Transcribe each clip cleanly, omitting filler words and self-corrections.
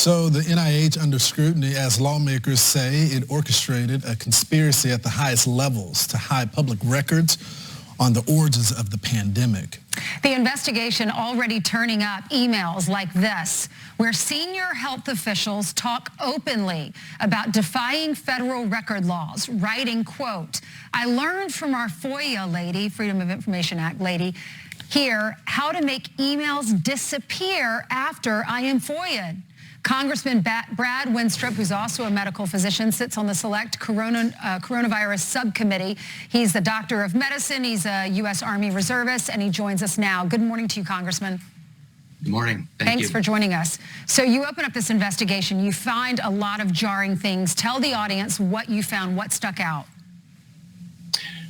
So the NIH under scrutiny as lawmakers say it orchestrated a conspiracy at the highest levels to hide public records on the origins of the pandemic. The investigation already turning up emails like this, where senior health officials talk openly about defying federal record laws, writing, quote, "I learned from our FOIA lady, Freedom of Information Act lady, here how to make emails disappear after I am FOIA'd." Congressman Brad Wenstrup, who's also a medical physician, sits on the select coronavirus subcommittee. He's the doctor of medicine. He's a U.S. Army reservist, and he joins us now. Good morning to you, Congressman. Good morning. Thanks for joining us. So you open up this investigation. You find a lot of jarring things. Tell the audience what you found, what stuck out.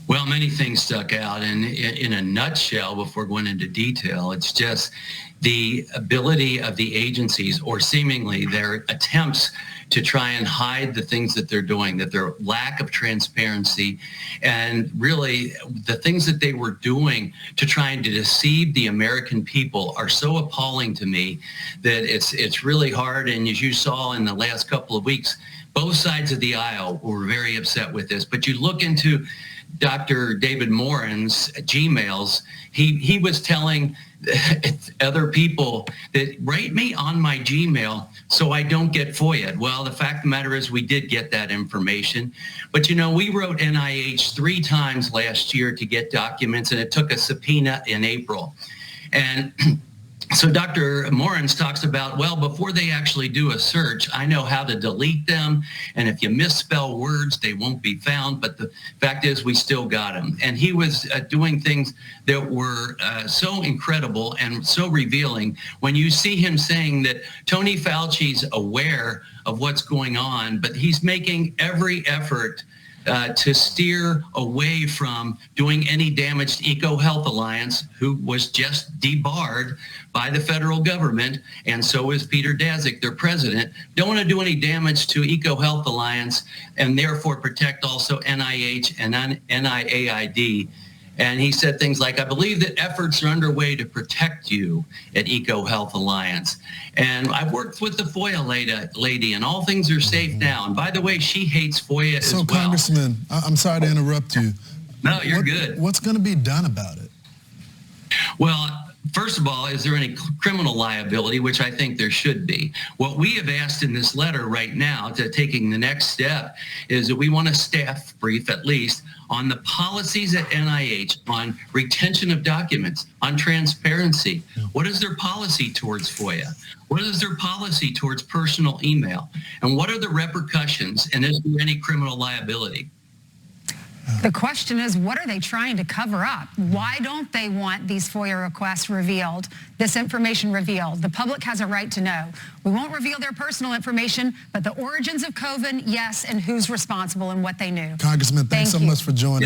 Well, many things stuck out, and in a nutshell, before going into detail, it's just the ability of the agencies, or seemingly their attempts to try and hide the things that they're doing, that their lack of transparency, and really the things that they were doing to trying to deceive the American people are so appalling to me that it's really hard. And as you saw in the last couple of weeks, both sides of the aisle were very upset with this. But you look into Dr. David Morens' Gmails, he was telling other people that write me on my Gmail so I don't get FOIA'd. Well, the fact of the matter is we did get that information. But, you know, we wrote NIH 3 times last year to get documents, and it took a subpoena in April. And so Dr. Morens talks about, well, before they actually do a search, I know how to delete them. And if you misspell words, they won't be found. But the fact is, we still got them. And he was doing things that were so incredible and so revealing. When you see him saying that Tony Fauci's aware of what's going on, but he's making every effort to steer away from doing any damage to EcoHealth Alliance, who was just debarred by the federal government, and so is Peter Daszak, their president. Don't want to do any damage to EcoHealth Alliance, and therefore protect also NIH and NIAID. And he said things like, I believe that efforts are underway to protect you at EcoHealth Alliance. And I've worked with the FOIA lady, and all things are safe now. And by the way, she hates FOIA as well. So, Congressman, I'm sorry to interrupt you. No, you're good. What's going to be done about it? Well, first of all, is there any criminal liability, which I think there should be? What we have asked in this letter right now, to taking the next step, is that we want a staff brief, at least, on the policies at NIH, on retention of documents, on transparency. What is their policy towards FOIA? What is their policy towards personal email? And what are the repercussions, and is there any criminal liability? The question is, what are they trying to cover up? Why don't they want these FOIA requests revealed, this information revealed? The public has a right to know. We won't reveal their personal information, but the origins of COVID, yes, and who's responsible and what they knew. Congressman, thanks so much for joining us.